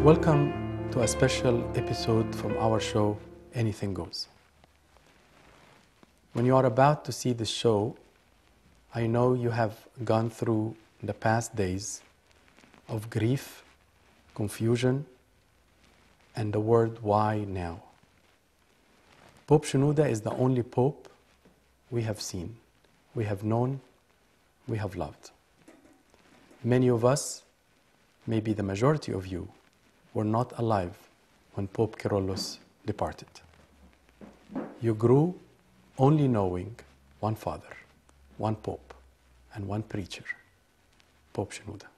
Welcome to a special episode from our show, Anything Goes. When you are about to see this show, I know you have gone through the past days of grief, confusion, and the word why now. Pope Shenouda is the only Pope we have seen, we have known, we have loved. Many of us, maybe the majority of you, were not alive when Pope Kyrillos departed. You grew only knowing one Father, one Pope, and one preacher, Pope Shenouda.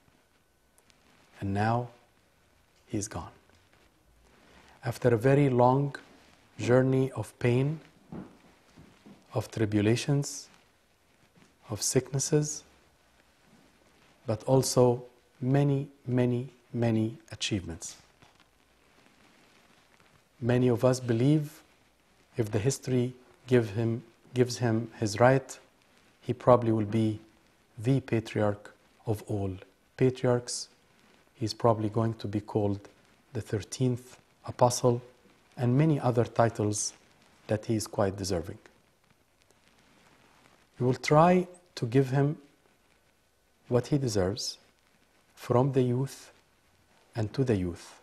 And now he's gone. After a very long journey of pain, of tribulations, of sicknesses, but also many, many, many achievements. Many of us believe if the history gives him his right, he probably will be the patriarch of all patriarchs. He's probably going to be called the 13th apostle and many other titles that he is quite deserving. We will try to give him what he deserves from the youth and to the youth,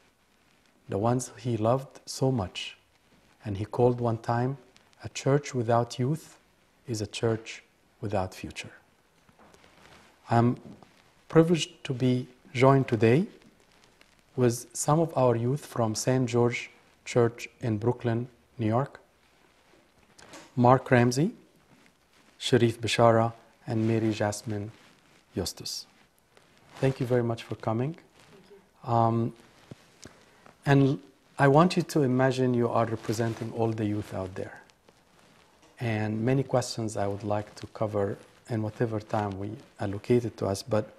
the ones he loved so much, and he called one time, a church without youth is a church without future. I'm privileged to be joined today with some of our youth from St. George Church in Brooklyn, New York, Mark Ramsey, Sharif Bishara, and Mary Jasmine Justus. Thank you very much for coming. And I want you to imagine you are representing all the youth out there. And many questions I would like to cover in whatever time we allocated to us. But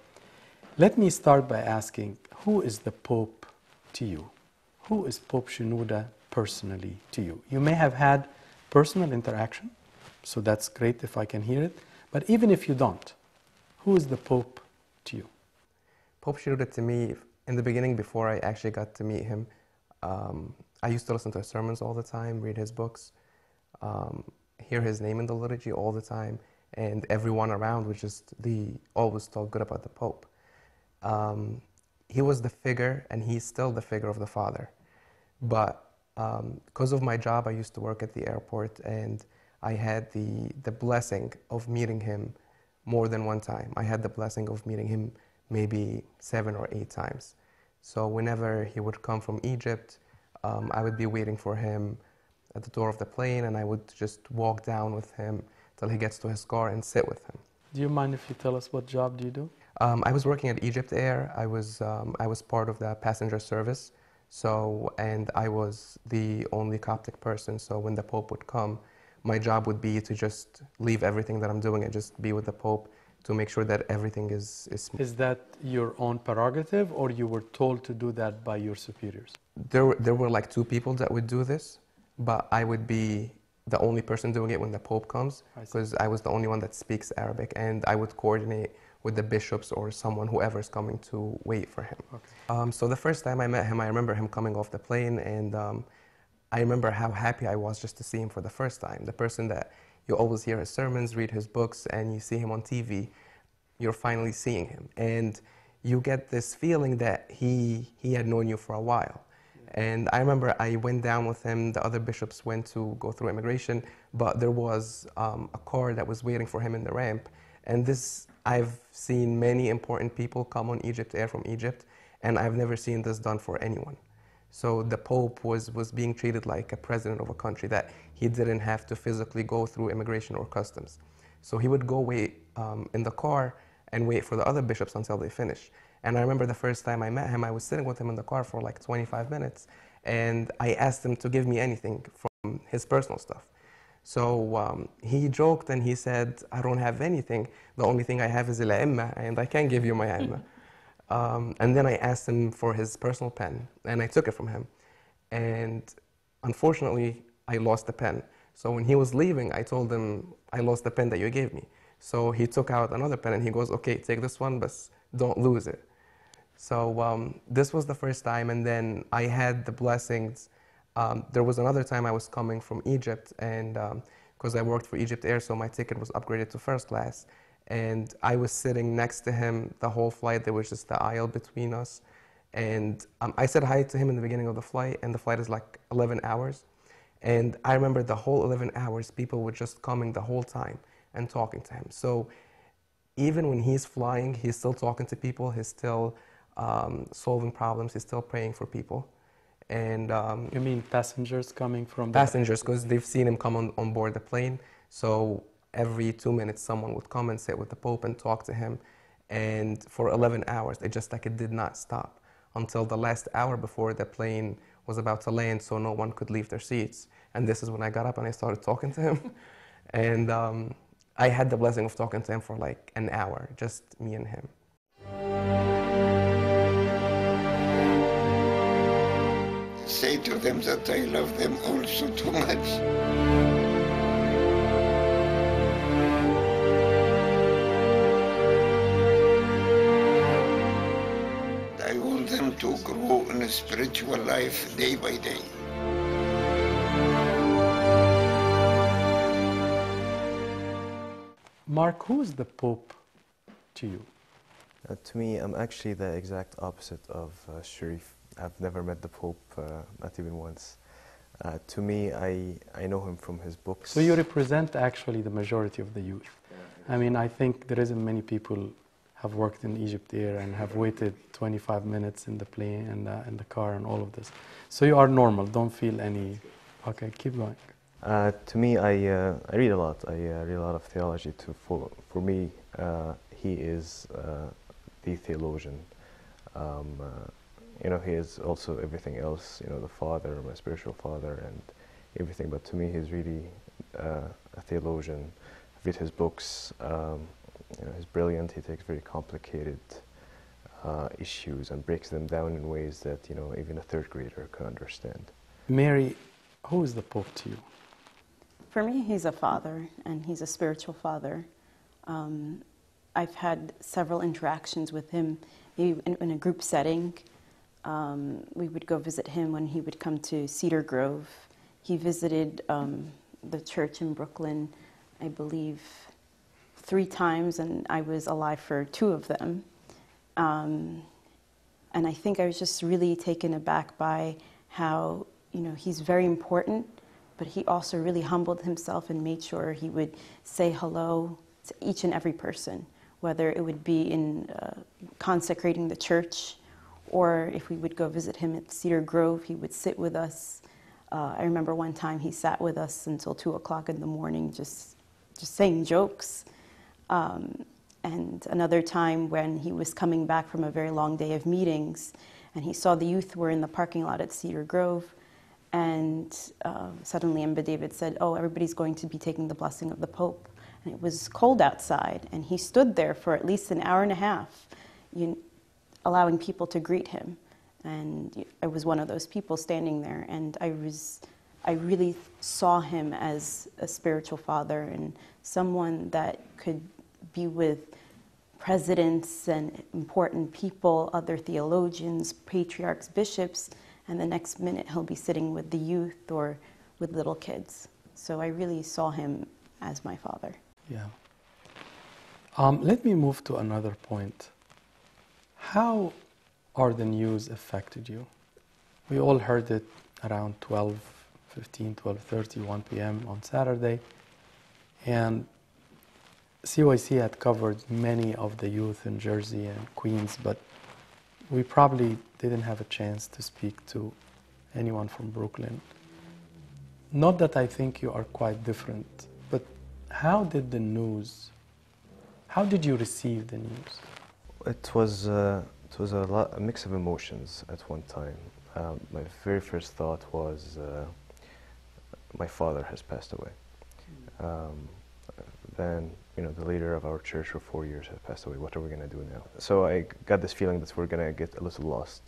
let me start by asking, who is the Pope to you? Who is Pope Shenouda personally to you? You may have had personal interaction, so that's great if I can hear it. But even if you don't, who is the Pope to you? Pope Shenouda to me, in the beginning, before I actually got to meet him, I used to listen to his sermons all the time, read his books, hear his name in the liturgy all the time, and everyone around was just always talk good about the Pope. He was the figure, and he's still the figure of the Father. But because of my job, I used to work at the airport, and I had the blessing of meeting him more than one time. I had the blessing of meeting him maybe 7 or 8 times. So whenever he would come from Egypt, I would be waiting for him at the door of the plane, and I would just walk down with him till he gets to his car and sit with him. Do you mind if you tell us what job do you do? I was working at Egypt Air. I was part of the passenger service, and I was the only Coptic person. So when the Pope would come, my job would be to just leave everything that I'm doing and just be with the Pope to make sure that everything is smooth. Is that your own prerogative, or you were told to do that by your superiors? There were like 2 people that would do this, but I would be the only person doing it when the Pope comes, because I was the only one that speaks Arabic, and I would coordinate with the bishops or whoever's coming to wait for him. Okay. So the first time I met him, I remember him coming off the plane, and I remember how happy I was just to see him for the first time. The person that you always hear his sermons, read his books, and you see him on TV, you're finally seeing him. And you get this feeling that he had known you for a while. And I remember I went down with him, the other bishops went to go through immigration, but there was a car that was waiting for him in the ramp. And I've seen many important people come on Egypt Air from Egypt, and I've never seen this done for anyone. So the Pope was being treated like a president of a country, that he didn't have to physically go through immigration or customs. So he would go wait in the car and wait for the other bishops until they finish. And I remember the first time I met him, I was sitting with him in the car for like 25 minutes, and I asked him to give me anything from his personal stuff. So he joked and he said, I don't have anything. The only thing I have is al-imma, and I can't give you my imma. And then I asked him for his personal pen, and I took it from him. And unfortunately, I lost the pen. So when he was leaving, I told him, I lost the pen that you gave me. So he took out another pen and he goes, okay, take this one, but don't lose it. So this was the first time, and then I had the blessings. There was another time I was coming from Egypt, and because I worked for Egypt Air, so my ticket was upgraded to first class. And I was sitting next to him the whole flight. There was just the aisle between us. And I said hi to him in the beginning of the flight, and the flight is like 11 hours. And I remember the whole 11 hours, people were just coming the whole time and talking to him. So even when he's flying, he's still talking to people, he's still solving problems, he's still praying for people. And You mean passengers coming from the passengers, because they've seen him come on board the plane. So every 2 minutes, someone would come and sit with the Pope and talk to him. And for 11 hours, it just like it did not stop until the last hour before the plane was about to land, so no one could leave their seats. And this is when I got up and I started talking to him. And I had the blessing of talking to him for like an hour, just me and him. Say to them that I love them also too much. I want them to grow in a spiritual life day by day. Mark, who is the Pope to you? To me, I'm actually the exact opposite of Sharif. I've never met the Pope, not even once. To me, I know him from his books. So you represent actually the majority of the youth. I mean, I think there isn't many people have worked in Egypt Air and have waited 25 minutes in the plane and in the car and all of this. So you are normal. Don't feel any. Okay, keep going. To me, I read a lot. I read a lot of theology. For me, he is the theologian. You know, he is also everything else. You know, the father, my spiritual father, and everything. But to me, he's really a theologian. I read his books. You know, he's brilliant. He takes very complicated issues and breaks them down in ways that, you know, even a third grader can understand. Mary, who is the Pope to you? For me, he's a father, and he's a spiritual father. I've had several interactions with him in a group setting. We would go visit him when he would come to Cedar Grove. He visited the church in Brooklyn, I believe, 3 times, and I was alive for 2 of them. And I think I was just really taken aback by how, you know, he's very important, but he also really humbled himself and made sure he would say hello to each and every person, whether it would be in consecrating the church, or if we would go visit him at Cedar Grove, he would sit with us. I remember one time he sat with us until 2 o'clock in the morning, just saying jokes. And another time when he was coming back from a very long day of meetings, and he saw the youth were in the parking lot at Cedar Grove, and suddenly Emba David said, "Oh, everybody's going to be taking the blessing of the Pope." And it was cold outside, and he stood there for at least an hour and a half, allowing people to greet him. And I was one of those people standing there, and I really saw him as a spiritual father and someone that could be with presidents and important people, other theologians, patriarchs, bishops, and the next minute he'll be sitting with the youth or with little kids. So I really saw him as my father. Yeah. Let me move to another point. How are the news affected you? We all heard it around 12:15, 12:30, 1 p.m. on Saturday. And CYC had covered many of the youth in Jersey and Queens, but we probably didn't have a chance to speak to anyone from Brooklyn. Not that I think you are quite different, but how did the news, how did you receive the news? It was a mix of emotions at one time. My very first thought was my father has passed away. Then, you know, the leader of our church for 4 years has passed away. What are we going to do now? So I got this feeling that we're going to get a little lost.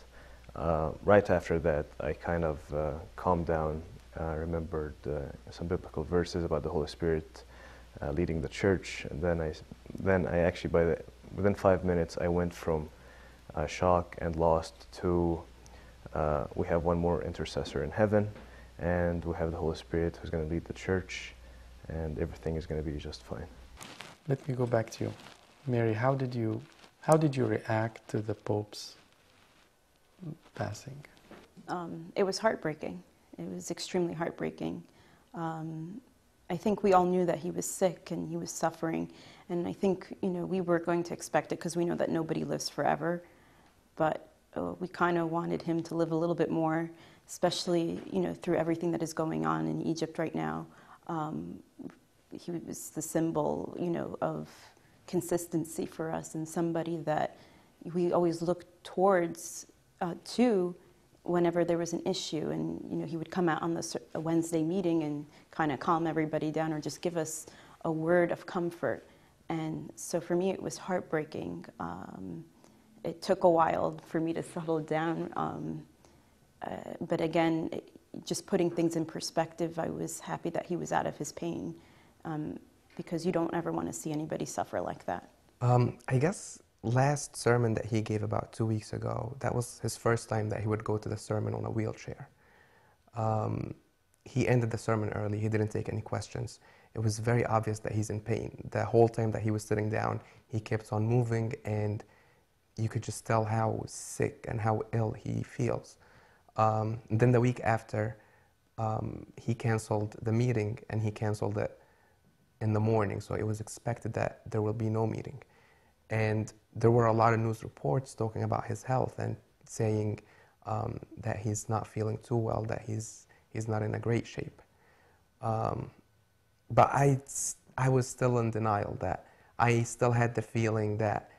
Right after that, I kind of calmed down. I remembered some biblical verses about the Holy Spirit leading the church, and then I actually within 5 minutes I went from shock and lost to we have one more intercessor in heaven, and we have the Holy Spirit who's going to lead the church, and everything is going to be just fine. Let me go back to you. Mary, how did you react to the Pope's passing? It was heartbreaking. It was extremely heartbreaking. I think we all knew that he was sick and he was suffering, and I think we were going to expect it because we know that nobody lives forever, but we kind of wanted him to live a little bit more, especially through everything that is going on in Egypt right now. He was the symbol of consistency for us, and somebody that we always looked towards to whenever there was an issue. And he would come out on a Wednesday meeting and kind of calm everybody down or just give us a word of comfort. And so for me it was heartbreaking. It took a while for me to settle down, but again, just putting things in perspective, I was happy that he was out of his pain, because you don't ever want to see anybody suffer like that. I guess last sermon that he gave about 2 weeks ago, that was his first time that he would go to the sermon on a wheelchair. He ended the sermon early. He didn't take any questions. It was very obvious that he's in pain. The whole time that he was sitting down, he kept on moving, and you could just tell how sick and how ill he feels. Then the week after, he canceled the meeting, and he canceled it in the morning, so it was expected that there will be no meeting. And there were a lot of news reports talking about his health and saying that he's not feeling too well, that he's not in a great shape. But I was still in denial, that I still had the feeling that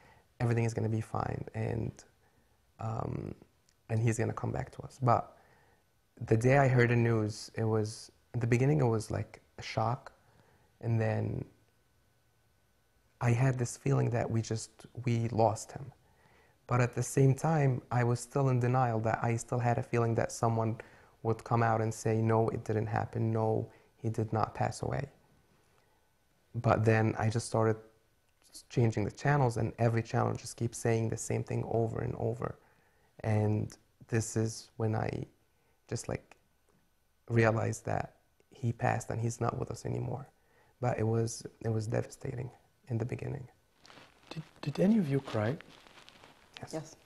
everything is going to be fine, and he's going to come back to us. But the day I heard the news, it was, in the beginning it was like a shock, and then I had this feeling that we lost him. But at the same time, I was still in denial, that I still had a feeling that someone would come out and say, no, it didn't happen, no, he did not pass away. But then I just started changing the channels, and every channel just keeps saying the same thing over and over. And this is when I just realized that he passed and he's not with us anymore. But it was devastating in the beginning. Did any of you cry? Yes. Yes.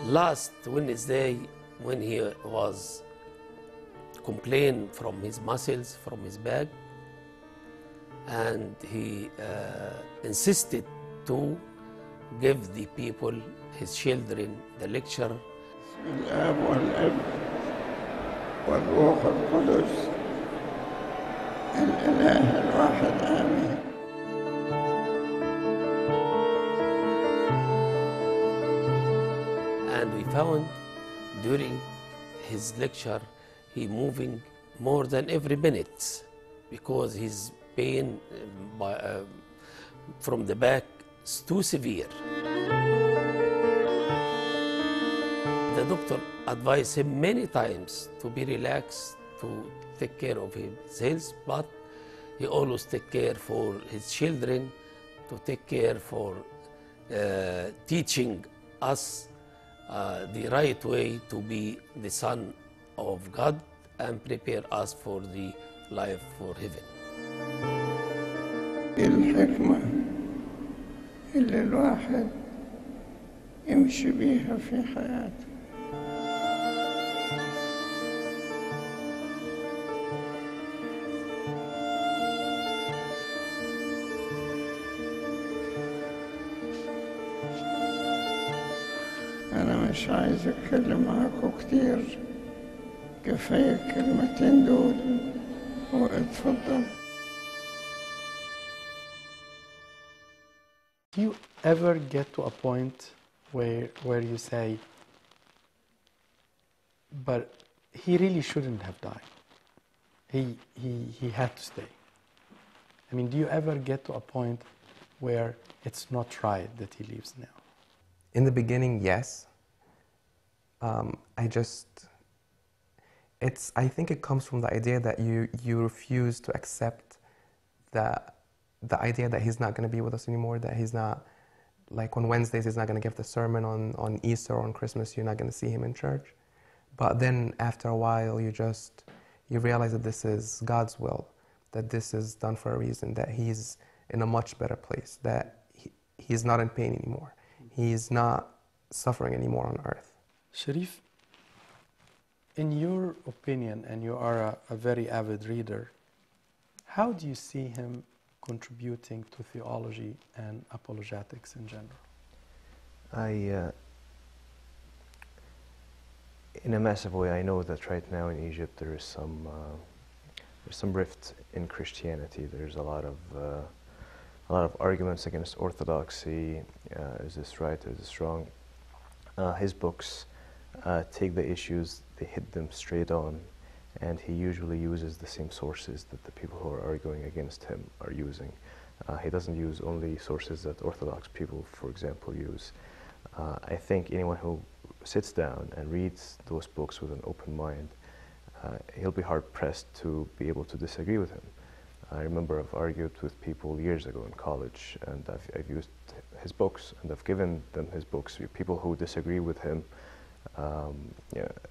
Last Wednesday, when he was complaining from his muscles, from his back, and he insisted to give the people, his children, the lecture. بسم الآب والابن والروح القدس الإله الواحد آمين. And we found during his lecture he moving more than every minute, because his pain from the back is too severe. The doctor advised him many times to be relaxed, to take care of his health, but he always take care for his children, to take care for teaching us the right way to be the Son of God and prepare us for the life for heaven. الحكمة اللي الواحد يمشي بيها في حياته. مش عايز اتكلم معاكم كتير، كفاية الكلمتين دول واتفضل. Do you ever get to a point where you say, but he really shouldn't have died. He had to stay. I mean, do you ever get to a point where it's not right that he leaves now? In the beginning, yes. I think it comes from the idea that you refuse to accept the idea that he's not going to be with us anymore, that he's not, like on Wednesdays, he's not going to give the sermon, on Easter or on Christmas, you're not going to see him in church. But then after a while, you realize that this is God's will, that this is done for a reason, that he's in a much better place, that he's not in pain anymore. He's not suffering anymore on earth. Sharif, in your opinion, and you are a very avid reader, how do you see him contributing to theology and apologetics in general? In a massive way, I know that right now in Egypt there's some rift in Christianity. There's a lot of arguments against orthodoxy. Is this right? Is this wrong? His books take the issues, they hit them straight on, and he usually uses the same sources that the people who are arguing against him are using. He doesn't use only sources that Orthodox people, for example, use. I think anyone who sits down and reads those books with an open mind, he'll be hard-pressed to be able to disagree with him. I remember I've argued with people years ago in college, and I've used his books, and I've given them his books. People who disagree with him.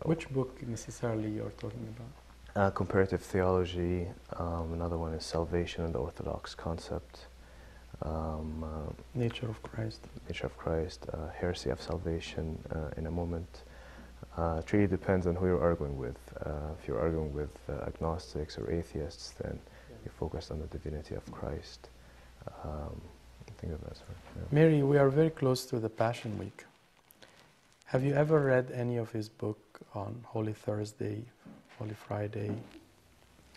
Which book necessarily you're talking about? Comparative Theology. Another one is Salvation and the Orthodox Concept. Nature of Christ. Nature of Christ. Heresy of Salvation in a moment. It really depends on who you're arguing with. If you're arguing with agnostics or atheists, then you focus on the divinity of Christ. I think of that sort. Yeah. Mary, we are very close to the Passion Week. Have you ever read any of his book on Holy Thursday, Holy Friday?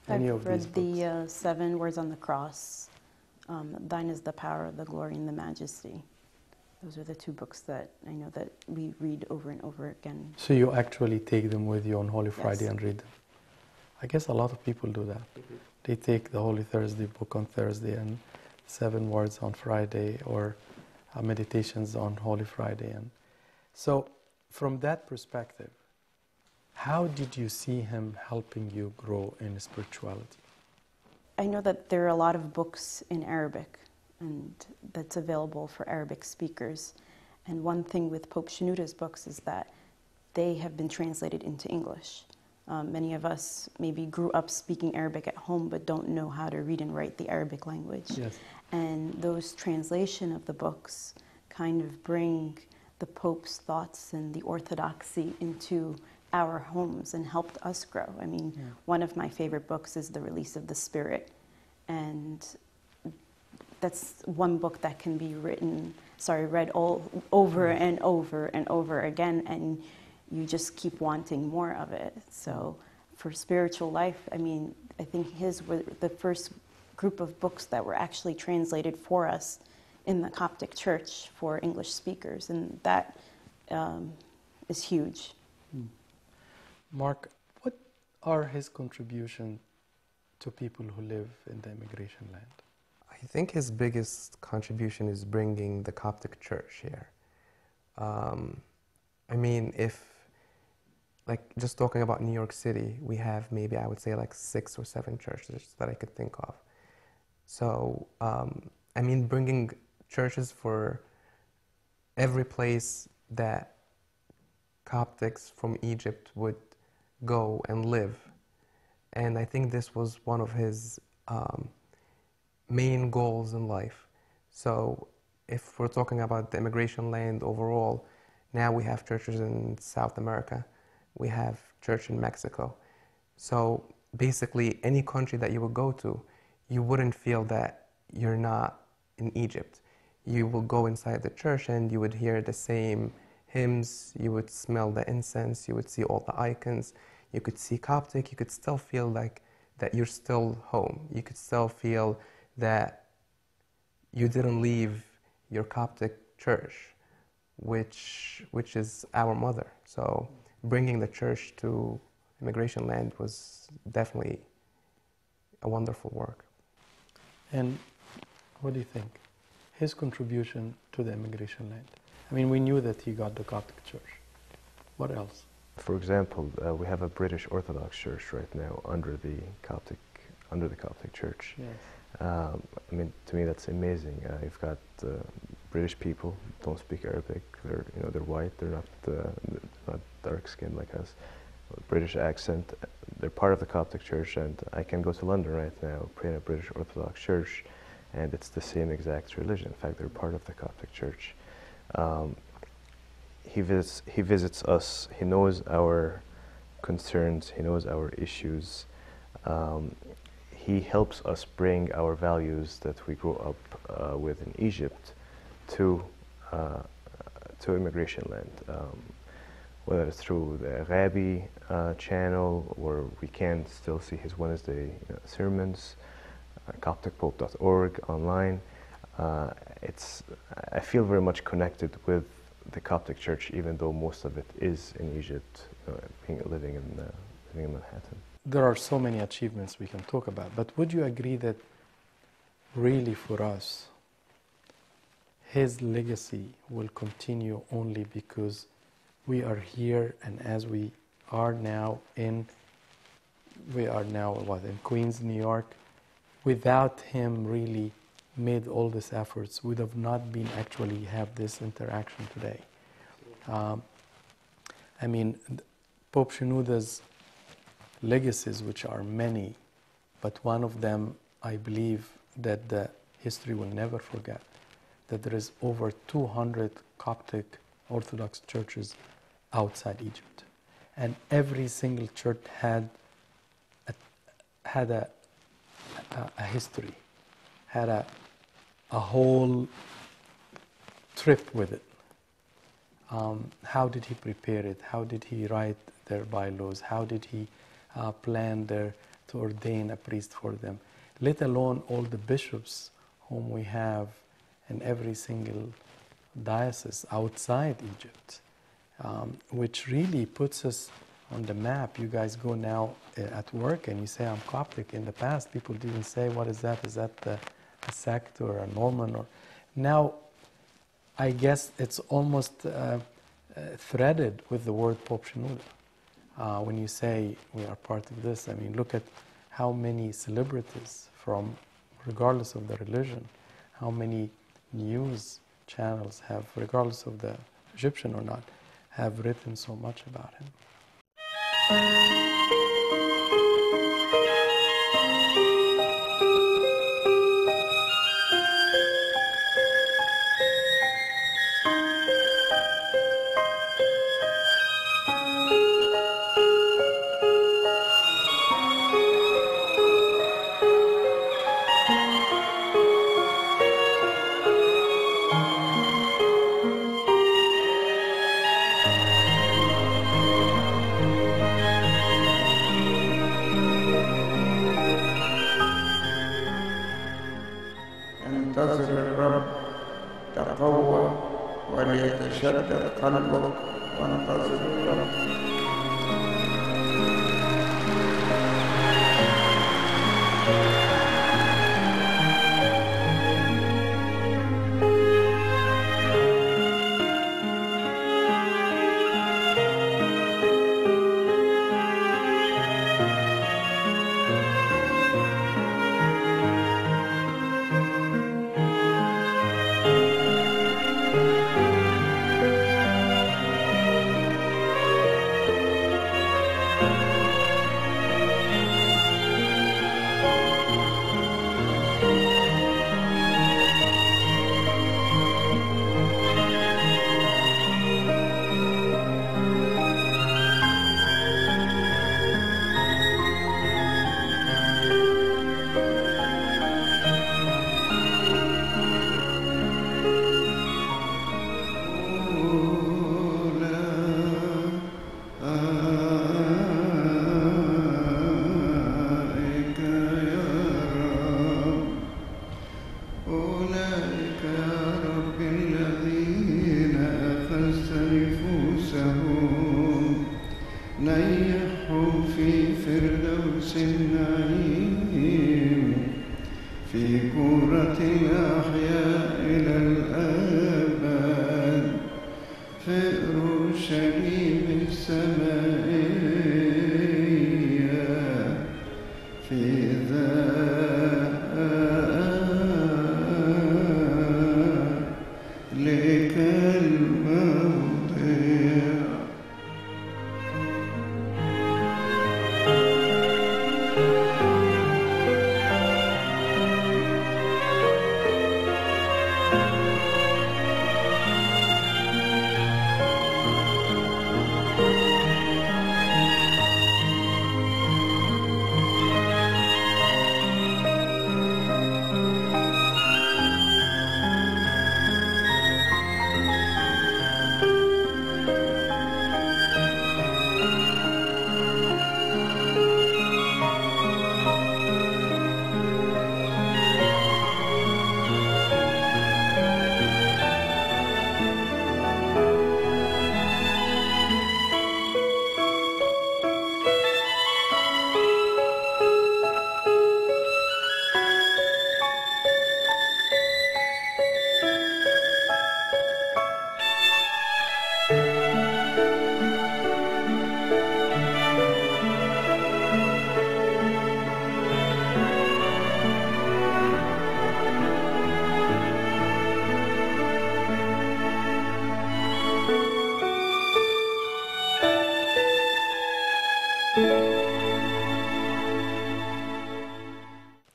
I've read the 7 Words on the Cross. Thine is the power, the glory, and the majesty. Those are the 2 books that I know that we read over and over again. So you actually take them with you on Holy Friday Yes. and read them? I guess a lot of people do that. They take the Holy Thursday book on Thursday and 7 Words on Friday, or meditations on Holy Friday. And so from that perspective, how did you see him helping you grow in spirituality? I know that there are a lot of books in Arabic, and that's available for Arabic speakers. And one thing with Pope Shenouda's books is that they have been translated into English. Many of us maybe grew up speaking Arabic at home but don't know how to read and write the Arabic language. Yes. And those translation of the books kind of bring the Pope's thoughts and the orthodoxy into our homes and helped us grow. I mean, one of my favorite books is The Release of the Spirit. And that's one book that can be read all over and over and over again, and you just keep wanting more of it. So for spiritual life, I mean, I think his were the first group of books that were actually translated for us in the Coptic Church for English speakers, and that is huge. Mark, what are his contributions to people who live in the immigration land? I think his biggest contribution is bringing the Coptic Church here. I mean, just talking about New York City, we have maybe, I would say, like 6 or 7 churches that I could think of. So, I mean, bringing churches for every place that Coptics from Egypt would go and live. And I think this was one of his main goals in life. So if we're talking about the immigration land overall, now we have churches in South America, we have church in Mexico. So basically any country that you would go to, you wouldn't feel that you're not in Egypt. You will go inside the church and you would hear the same hymns, you would smell the incense, you would see all the icons, you could see Coptic, you could still feel like that you're still home. You could still feel that you didn't leave your Coptic church, which is our mother. So bringing the church to immigration land was definitely a wonderful work. And what do you think? His contribution to the immigration land. I mean, we knew that he got the Coptic church. What else? For example, we have a British Orthodox church right now under the Coptic Church. Yes. I mean, to me, that's amazing. You've got British people don't speak Arabic. They're white. They're not dark skinned like us. British accent. They're part of the Coptic Church, and I can go to London right now, pray in a British Orthodox church, and it's the same exact religion. In fact, they're part of the Coptic Church. He visits us. He knows our concerns. He knows our issues. He helps us bring our values that we grew up with in Egypt to immigration land. Whether it's through the Ghabi channel, where we can still see his Wednesday sermons, CopticPope.org online. I feel very much connected with the Coptic Church, even though most of it is in Egypt, living in Manhattan. There are so many achievements we can talk about, but would you agree that really for us, his legacy will continue only because we are here, and as we are now in Queens, New York. Without him really made all these efforts, would have not been actually have this interaction today. I mean, Pope Shenouda's legacies, which are many, but one of them, I believe, that the history will never forget, that there is over 200 Coptic Orthodox churches outside Egypt, and every single church had a history, had a whole trip with it. How did he prepare it? How did he write their bylaws? How did he plan to ordain a priest for them? Let alone all the bishops whom we have in every single diocese outside Egypt, which really puts us on the map. You guys go now at work and you say, I'm Coptic. In the past, people didn't say, what is that? Is that a sect or a Norman? Or now, I guess it's almost threaded with the word Pope Shenouda. When you say we are part of this, I mean, look at how many celebrities from, regardless of the religion, how many news channels have, regardless of the Egyptian or not, have written so much about him. انتظر الرب، تقوى وليتشدد قلبك وانتظر الرب. نحو في فردوس النعيم في كرة الأحياء إلى الأبد في أورشليم السمائية في ذلك الموضع.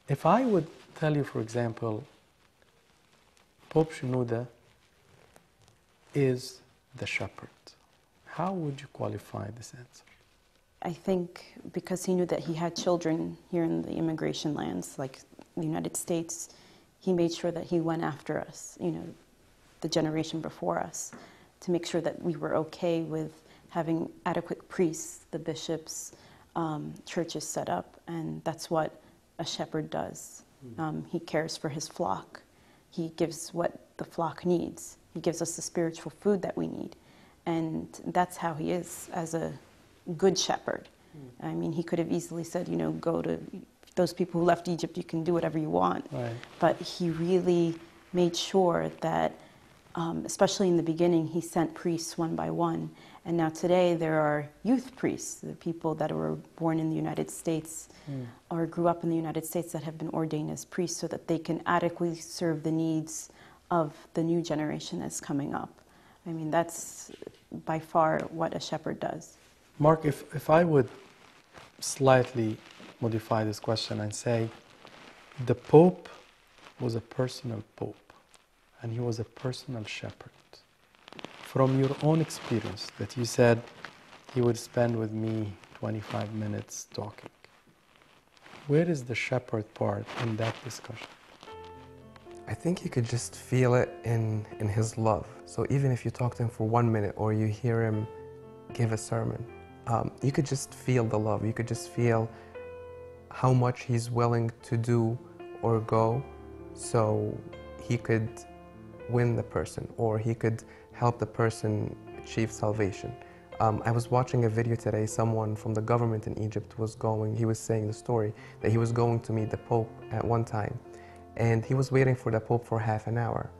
If I would tell you, for example, Pope Shenouda is the shepherd, how would you qualify this answer? I think because he knew that he had children here in the immigration lands, like the United States, he made sure that he went after us, you know, the generation before us, to make sure that we were okay with having adequate priests, the bishops, churches set up, and that's what a shepherd does. He cares for his flock. He gives what the flock needs. He gives us the spiritual food that we need. And that's how he is as a good shepherd. I mean, he could have easily said, you know, go to those people who left Egypt, you can do whatever you want. Right. But he really made sure that, especially in the beginning, he sent priests one by one. And now today there are youth priests, the people that were born in the United States or grew up in the United States that have been ordained as priests so that they can adequately serve the needs of the new generation that's coming up. I mean, that's by far what a shepherd does. Mark, if I would slightly modify this question and say, the Pope was a personal Pope, and he was a personal shepherd. From your own experience, that you said he would spend with me 25 minutes talking, where is the shepherd part in that discussion? I think you could just feel it in his love. So even if you talk to him for 1 minute or you hear him give a sermon, you could just feel the love. You could just feel how much he's willing to do or go so he could win the person or he could help the person achieve salvation. I was watching a video today, someone from the government in Egypt he was saying the story that he was going to meet the Pope at one time, and he was waiting for the Pope for half an hour.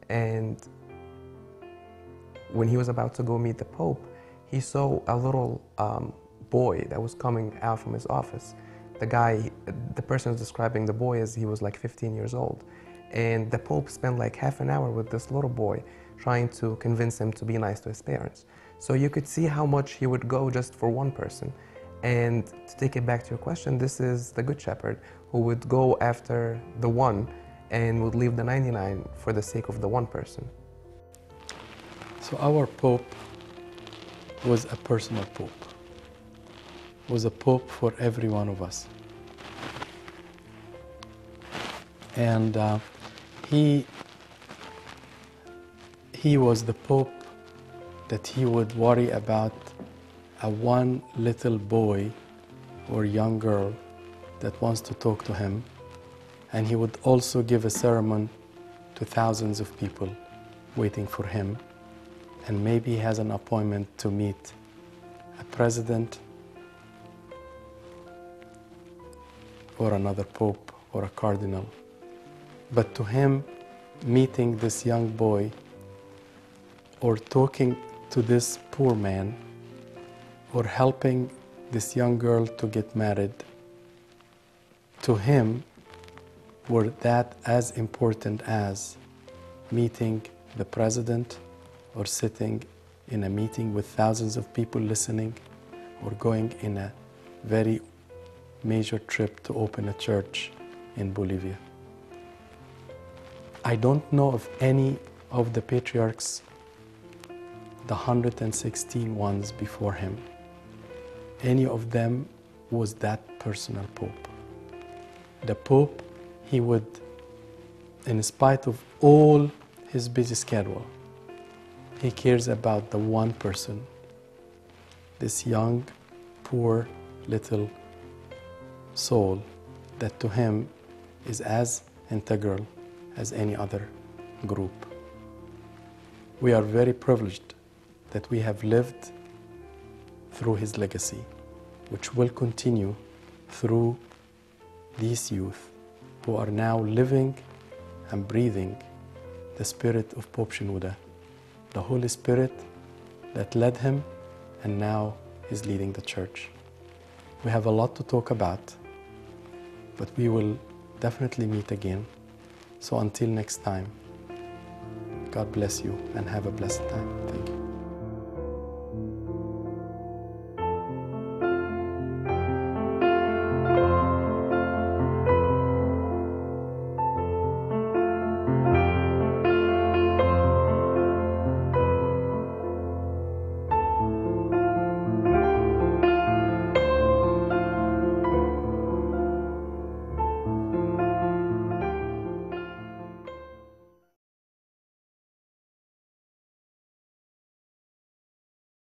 And when he was about to go meet the Pope, he saw a little boy that was coming out from his office. The person was describing the boy as he was like 15 years old. And the Pope spent like half an hour with this little boy trying to convince him to be nice to his parents. So you could see how much he would go just for one person. And to take it back to your question, this is the Good Shepherd who would go after the one and would leave the 99 for the sake of the one person. So our Pope was a personal Pope, was a Pope for every one of us. And he was the Pope that he would worry about one little boy or young girl that wants to talk to him, and he would also give a sermon to thousands of people waiting for him, and maybe he has an appointment to meet a president or another pope or a cardinal. But to him, meeting this young boy or talking to this poor man or helping this young girl to get married, to him were that as important as meeting the president or sitting in a meeting with thousands of people listening or going in a very major trip to open a church in Bolivia. I don't know of any of the patriarchs, the 116 ones before him, any of them was that personal pope. The pope, he would, in spite of all his busy schedule, he cares about the one person, this young, poor, little soul that to him is as integral as any other group. We are very privileged that we have lived through his legacy, which will continue through these youth who are now living and breathing the spirit of Pope Shenouda, the Holy Spirit that led him and now is leading the church. We have a lot to talk about, but we will definitely meet again. So until next time, God bless you and have a blessed time.